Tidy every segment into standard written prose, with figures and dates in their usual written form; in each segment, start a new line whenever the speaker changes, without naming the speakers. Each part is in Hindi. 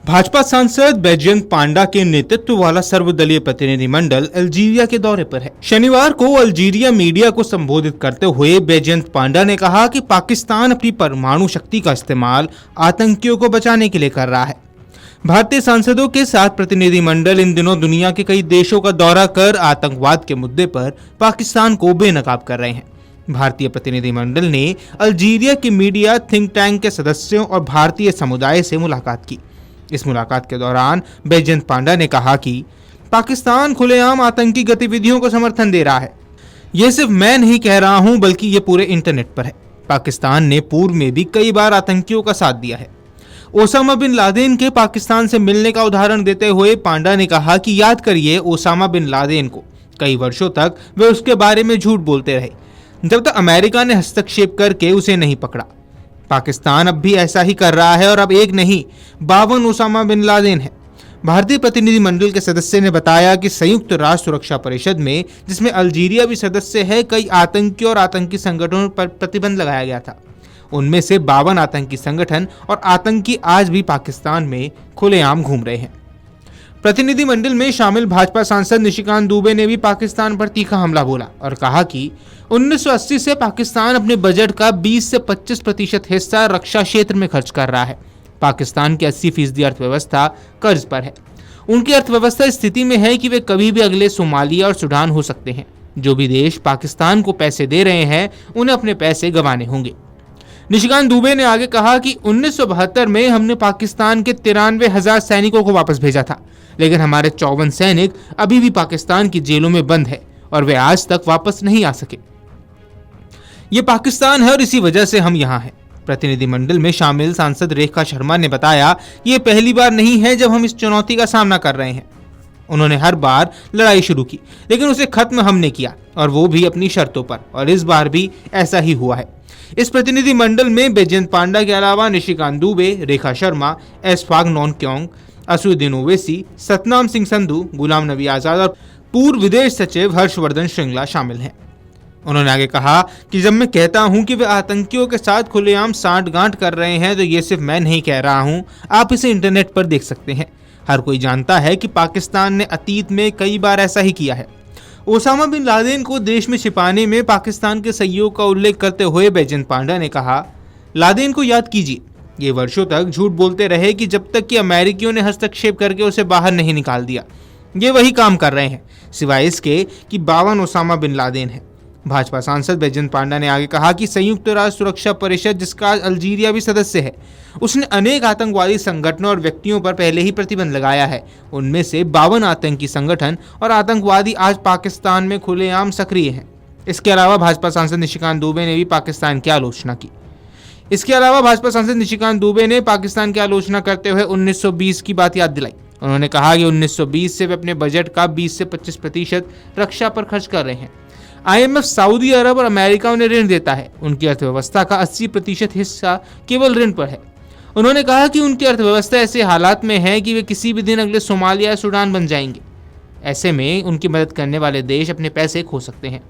भाजपा सांसद बैजयंत पांडा के नेतृत्व वाला सर्वदलीय प्रतिनिधिमंडल अल्जीरिया के दौरे पर है। शनिवार को अल्जीरिया मीडिया को संबोधित करते हुए बैजयंत पांडा ने कहा कि पाकिस्तान अपनी परमाणु शक्ति का इस्तेमाल आतंकियों को बचाने के लिए कर रहा है। भारतीय सांसदों के साथ प्रतिनिधिमंडल इन दिनों दुनिया के कई देशों का दौरा कर आतंकवाद के मुद्दे पर पाकिस्तान को बेनकाब कर रहे हैं। भारतीय प्रतिनिधिमंडल ने अल्जीरिया की मीडिया थिंक टैंक के सदस्यों और भारतीय समुदाय से मुलाकात की। इस मुलाकात के दौरान बैजयंत पांडा ने कहा कि पाकिस्तान खुलेआम आतंकी गतिविधियों को समर्थन दे रहा है। यह सिर्फ मैं नहीं कह रहा हूं, बल्कि ये पूरे इंटरनेट पर है। पाकिस्तान ने पूर्व में भी कई बार आतंकियों का साथ दिया है। ओसामा बिन लादेन के पाकिस्तान से मिलने का उदाहरण देते हुए पांडा ने कहा कि याद करिए, ओसामा बिन लादेन को कई वर्षों तक वे उसके बारे में झूठ बोलते रहे, जब तक अमेरिका ने हस्तक्षेप करके उसे नहीं पकड़ा। पाकिस्तान अब भी ऐसा ही कर रहा है और अब एक नहीं 52 ओसामा बिन लादेन है। भारतीय प्रतिनिधिमंडल के सदस्य ने बताया कि संयुक्त राष्ट्र सुरक्षा परिषद में, जिसमें अल्जीरिया भी सदस्य है, कई आतंकी और आतंकी संगठनों पर प्रतिबंध लगाया गया था। उनमें से 52 आतंकी संगठन और आतंकी आज भी पाकिस्तान में खुलेआम घूम रहे हैं। प्रतिनिधिमंडल में शामिल भाजपा सांसद निशिकांत दुबे ने भी पाकिस्तान पर तीखा हमला बोला और कहा कि 1980 से पाकिस्तान अपने बजट का 20 से 25% हिस्सा रक्षा क्षेत्र में खर्च कर रहा है। पाकिस्तान की 80% अर्थव्यवस्था कर्ज पर है। उनकी अर्थव्यवस्था इस स्थिति में है कि वे कभी भी अगले सोमालिया और सूडान हो सकते हैं। जो भी देश पाकिस्तान को पैसे दे रहे हैं, उन्हें अपने पैसे गंवाने होंगे। निशिकांत दुबे ने आगे कहा कि 1972 में हमने पाकिस्तान के 93,000 सैनिकों को वापस भेजा था, लेकिन हमारे 54 सैनिक अभी भी पाकिस्तान की जेलों में बंद है और वे आज तक वापस नहीं आ सके। ये पाकिस्तान है और इसी वजह से हम यहाँ हैं। प्रतिनिधिमंडल में शामिल सांसद रेखा शर्मा ने बताया कि ये पहली बार नहीं है जब हम इस चुनौती का सामना कर रहे हैं। उन्होंने हर बार लड़ाई शुरू की, लेकिन उसे खत्म हमने किया, और वो भी अपनी शर्तों पर, और इस बार भी ऐसा ही हुआ है। इस प्रतिनिधिमंडल में बैजयंत पांडा के अलावा निशिकांत दुबे, रेखा शर्मा, एसफाग नॉनक्योंग, असुद्दीन ओवैसी, सतनाम सिंह संधू, गुलाम नबी आजाद और पूर्व विदेश सचिव हर्षवर्धन श्रृंगला शामिल हैं। उन्होंने आगे कहा कि जब मैं कहता हूं कि वे आतंकियों के साथ खुलेआम सांठगांठ कर रहे हैं, तो ये सिर्फ मैं नहीं कह रहा हूं, आप इसे इंटरनेट पर देख सकते हैं। हर कोई जानता है कि पाकिस्तान ने अतीत में कई बार ऐसा ही किया है। ओसामा बिन लादेन को देश में छिपाने में पाकिस्तान के सहयोग का उल्लेख करते हुए बैजयंत पांडा ने कहा, लादेन को याद कीजिए, ये वर्षों तक झूठ बोलते रहे कि जब तक कि अमेरिकियों ने हस्तक्षेप करके उसे बाहर नहीं निकाल दिया। ये वही काम कर रहे हैं, सिवाय इसके कि 52 ओसामा बिन लादेन है। भाजपा सांसद बैजयंत पांडा ने आगे कहा कि संयुक्त राष्ट्र सुरक्षा परिषद, जिसका अल्जीरिया भी सदस्य है, उसने अनेक आतंकवादी संगठनों और व्यक्तियों पर पहले ही प्रतिबंध लगाया है। उनमें से 52 आतंकी संगठन और आतंकवादी आज पाकिस्तान में खुलेआम सक्रिय हैं। इसके अलावा भाजपा सांसद निशिकांत दुबे ने पाकिस्तान की आलोचना करते हुए 1920 की बात याद दिलाई। उन्होंने कहा कि 1920 से वे अपने बजट का 20 से 25% रक्षा पर खर्च कर रहे हैं। IMF, सऊदी अरब और अमेरिका उन्हें ऋण देता है। उनकी अर्थव्यवस्था का 80% हिस्सा केवल ऋण पर है। उन्होंने कहा कि उनकी अर्थव्यवस्था ऐसे हालात में है कि वे किसी भी दिन अगले सोमालिया या सूडान बन जाएंगे। ऐसे में उनकी मदद करने वाले देश अपने पैसे खो सकते हैं।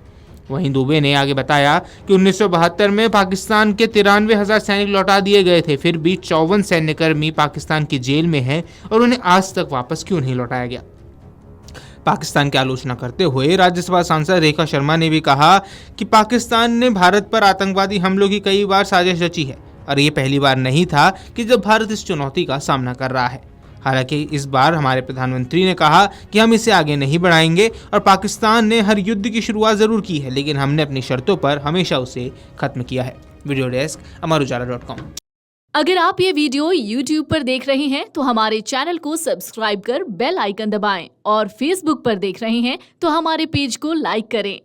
वहीं दुबे ने आगे बताया कि 1972 में पाकिस्तान के 93,000 सैनिक लौटा दिए गए थे, फिर भी 54 सैन्यकर्मी पाकिस्तान की जेल में हैं और उन्हें आज तक वापस क्यों नहीं लौटाया गया। पाकिस्तान की आलोचना करते हुए राज्यसभा सांसद रेखा शर्मा ने भी कहा कि पाकिस्तान ने भारत पर आतंकवादी हमलों की कई बार साजिश रची है और ये पहली बार नहीं था कि जब भारत इस चुनौती का सामना कर रहा है। हालांकि इस बार हमारे प्रधानमंत्री ने कहा कि हम इसे आगे नहीं बढ़ाएंगे और पाकिस्तान ने हर युद्ध की शुरुआत जरूर की है, लेकिन हमने अपनी शर्तों पर हमेशा उसे खत्म किया है। Video desk Amarujala dot com.
अगर आप ये वीडियो YouTube पर देख रहे हैं तो हमारे चैनल को सब्सक्राइब कर बेल आइकन दबाएं, और Facebook पर देख रहे हैं तो हमारे पेज को लाइक करें।